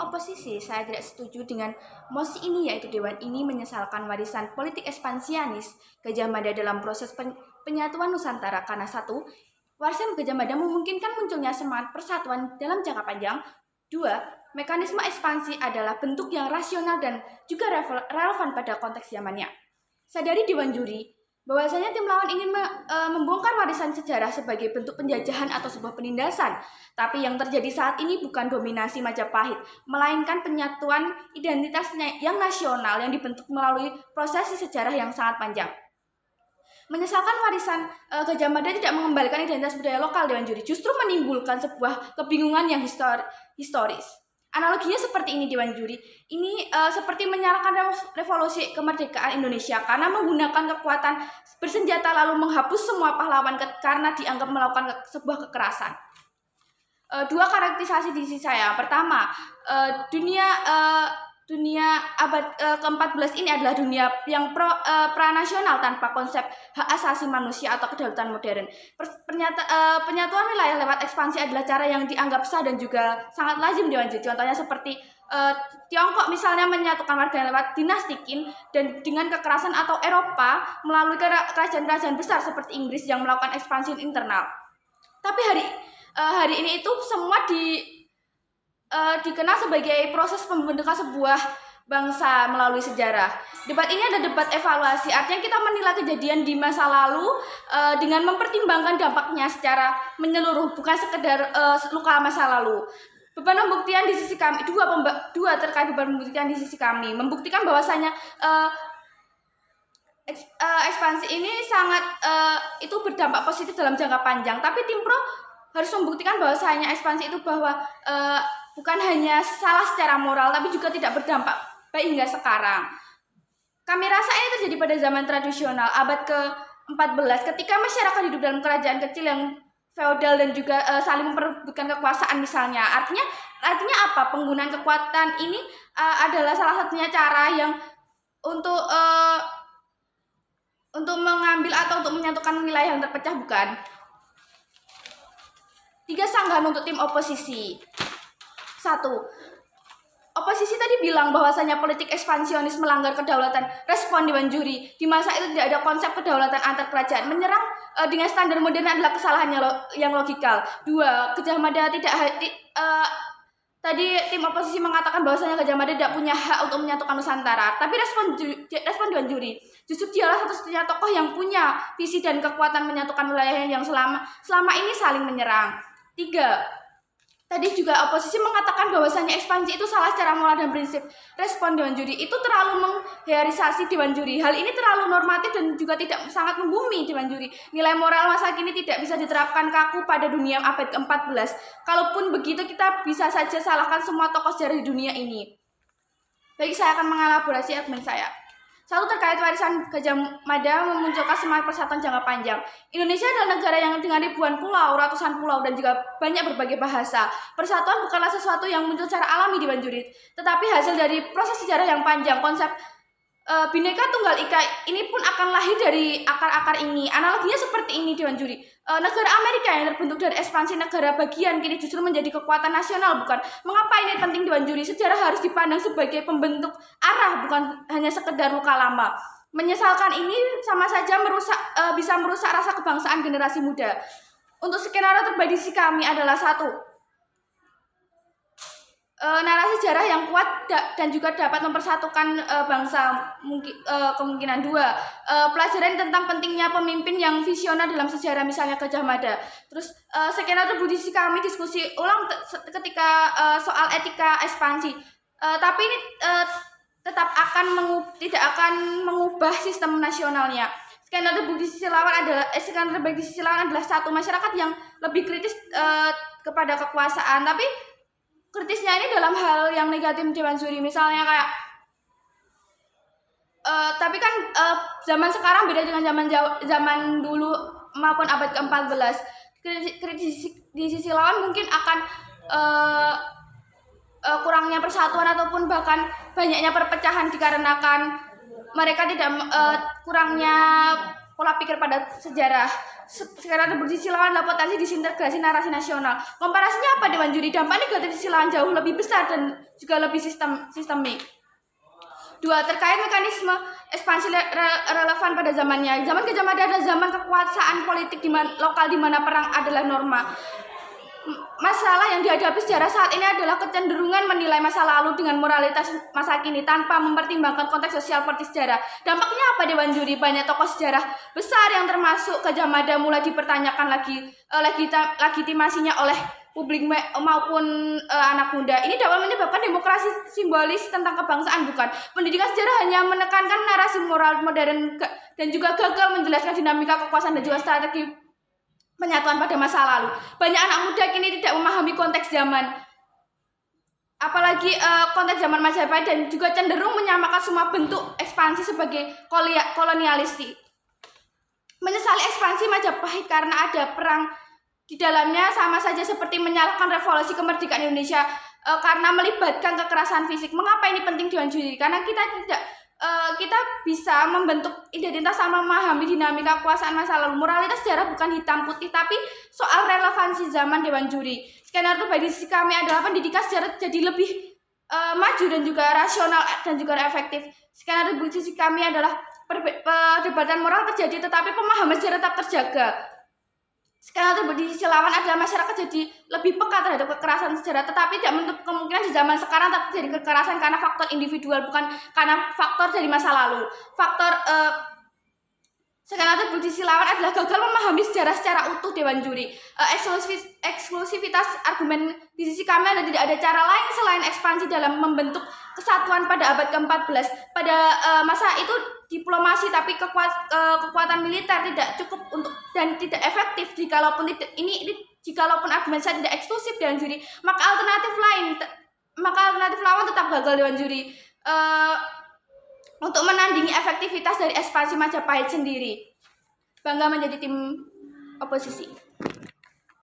oposisi, saya tidak setuju dengan mosi ini, yaitu Dewan ini menyesalkan warisan politik ekspansionis Gajah Mada dalam proses penyatuan Nusantara karena satu, warisan Gajah Mada memungkinkan munculnya semangat persatuan dalam jangka panjang. Dua, mekanisme ekspansi adalah bentuk yang rasional dan juga relevan pada konteks zamannya. Sadari Dewan Juri bahwasanya tim lawan ingin membongkar warisan sejarah sebagai bentuk penjajahan atau sebuah penindasan. Tapi yang terjadi saat ini bukan dominasi Majapahit, melainkan penyatuan identitas yang nasional yang dibentuk melalui prosesi sejarah yang sangat panjang. Menyesalkan warisan Gajah Mada tidak mengembalikan identitas budaya lokal Dewan Juri, justru menimbulkan sebuah kebingungan yang historis. Analoginya seperti ini Dewan Juri, ini seperti menyalakan revolusi kemerdekaan Indonesia karena menggunakan kekuatan bersenjata lalu menghapus semua pahlawan karena dianggap melakukan sebuah kekerasan. Dua karakterisasi di sisi saya. Pertama, dunia abad ke-14 ini adalah dunia yang pranasional tanpa konsep hak asasi manusia atau kedaulatan modern. Penyatuan wilayah lewat ekspansi adalah cara yang dianggap sah dan juga sangat lazim Dewan Juri. Contohnya seperti Tiongkok misalnya menyatukan warga lewat dinasti Qin dan dengan kekerasan, atau Eropa melalui kerajaan-kerajaan besar seperti Inggris yang melakukan ekspansi internal. Tapi hari ini itu semua dikenal sebagai proses pembentukan sebuah bangsa melalui sejarah. Debat ini adalah debat evaluasi, artinya kita menilai kejadian di masa lalu dengan mempertimbangkan dampaknya secara menyeluruh, bukan sekedar luka masa lalu. Beban pembuktian di sisi kami, dua terkait beban pembuktian di sisi kami, membuktikan bahwasanya ekspansi ini sangat itu berdampak positif dalam jangka panjang. Tapi tim pro harus membuktikan bahwasanya ekspansi itu bukan hanya salah secara moral, tapi juga tidak berdampak baik hingga sekarang. Kami rasa ini terjadi pada zaman tradisional, abad ke-14, ketika masyarakat hidup dalam kerajaan kecil yang feodal dan juga saling memperebutkan kekuasaan misalnya. Artinya apa? Penggunaan kekuatan ini adalah salah satunya cara yang untuk mengambil atau untuk menyatukan wilayah yang terpecah, bukan? 3 sanggahan untuk tim oposisi. 1. Oposisi tadi bilang bahwasanya politik ekspansionis melanggar kedaulatan. Respon Dewan Juri, di masa itu tidak ada konsep kedaulatan antar kerajaan. Menyerang dengan standar modern adalah kesalahan yang logikal. 2. Gajah Mada tadi tim oposisi mengatakan bahwasanya Gajah Mada tidak punya hak untuk menyatukan Nusantara. Tapi respon Dewan Juri, justru dialah satu-satunya tokoh yang punya visi dan kekuatan menyatukan wilayah yang selama ini saling menyerang. 3. Tadi juga oposisi mengatakan bahwasanya ekspansi itu salah secara moral dan prinsip. Respon Dewan Juri, itu terlalu menghierarkisasi Dewan Juri. Hal ini terlalu normatif dan juga tidak sangat membumi Dewan Juri. Nilai moral masa kini tidak bisa diterapkan kaku pada dunia abad ke-14. Kalaupun begitu, kita bisa saja salahkan semua tokoh sejarah di dunia ini. Baik, saya akan mengelaborasi argumen saya. 1. Terkait warisan Gajah Mada memunculkan semangat persatuan jangka panjang. Indonesia adalah negara yang dengan ribuan pulau, ratusan pulau, dan juga banyak berbagai bahasa. Persatuan bukanlah sesuatu yang muncul secara alami Dewan Juri, tetapi hasil dari proses sejarah yang panjang. Konsep Bhinneka Tunggal Ika ini pun akan lahir dari akar-akar ini. Analoginya seperti ini Dewan Juri. Negara Amerika yang terbentuk dari ekspansi negara bagian kini justru menjadi kekuatan nasional, bukan? Mengapa ini penting Dewan Juri? Sejarah harus dipandang sebagai pembentuk arah, bukan hanya sekedar luka lama. Menyesalkan ini sama saja bisa merusak rasa kebangsaan generasi muda. Untuk skenario terbaik di sisi kami adalah 1. Narasi sejarah yang kuat dan juga dapat mempersatukan bangsa. Kemungkinan 2, pelajaran tentang pentingnya pemimpin yang visioner dalam sejarah, misalnya Gajah Mada. Terus skenario terbaik di sisi kami diskusi ulang ketika soal etika ekspansi. Tapi ini tetap tidak akan mengubah sistem nasionalnya. Skenario terbaik di sisi lawan adalah 1. Masyarakat yang lebih kritis kepada kekuasaan, tapi kritisnya ini dalam hal yang negatif Dewan Juri, misalnya kayak tapi kan zaman sekarang beda dengan zaman dulu maupun abad ke-14. Kritis di sisi lawan mungkin akan kurangnya persatuan ataupun bahkan banyaknya perpecahan dikarenakan mereka tidak kurangnya pola pikir pada sejarah. skenario berdiskusi lawan adalah potensi disintegrasi narasi nasional. Komparasinya apa Dewan Juri? Dampak negatif sisi lawan jauh lebih besar dan juga lebih sistemik. 2. Terkait mekanisme ekspansi relevan pada zamannya. Zaman Gajah Mada adalah zaman kekuasaan politik lokal di mana perang adalah norma. Masalah yang dihadapi sejarah saat ini adalah kecenderungan menilai masa lalu dengan moralitas masa kini tanpa mempertimbangkan konteks sosial politik sejarah. Dampaknya apa Dewan Juri? Banyak tokoh sejarah besar yang termasuk Gajah Mada mulai dipertanyakan legitimasinya oleh publik maupun anak muda. Ini dapat menyebabkan demokrasi simbolis tentang kebangsaan, bukan. Pendidikan sejarah hanya menekankan narasi moral modern dan juga gagal menjelaskan dinamika kekuasaan dan juga strategi penyatuan pada masa lalu. Banyak anak muda kini tidak memahami konteks zaman, apalagi konteks zaman Majapahit, dan juga cenderung menyamakan semua bentuk ekspansi sebagai kolonialistik. Menyesali ekspansi Majapahit karena ada perang di dalamnya sama saja seperti menyalahkan revolusi kemerdekaan Indonesia karena melibatkan kekerasan fisik. Mengapa ini penting Dewan Juri? Karena kita bisa membentuk identitas sama memahami dinamika kekuasaan masa lalu. Moralitas sejarah bukan hitam putih, tapi soal relevansi zaman Dewan Juri. Skenario bagi sisi kami adalah pendidikan sejarah jadi lebih maju dan juga rasional dan juga efektif. Skenario bagi sisi kami adalah perdebatan moral terjadi tetapi pemahaman sejarah tetap terjaga. Skenario di sisi lawan adalah masyarakat jadi lebih peka terhadap kekerasan sejarah, tetapi tidak menutup kemungkinan di zaman sekarang tetap terjadi kekerasan karena faktor individual, bukan karena faktor dari masa lalu. Skenario di sisi lawan adalah gagal memahami sejarah secara utuh Dewan Juri. Eksklusivitas argumen di sisi kami adalah tidak ada cara lain selain ekspansi dalam membentuk kesatuan pada abad ke-14. Pada masa itu diplomasi tapi kekuatan militer tidak cukup untuk dan tidak efektif jikalaupun argumen saya tidak eksklusif Dewan Juri, maka alternatif lawan tetap gagal Dewan Juri untuk menandingi efektivitas dari ekspansi Majapahit sendiri. Bangga menjadi tim oposisi.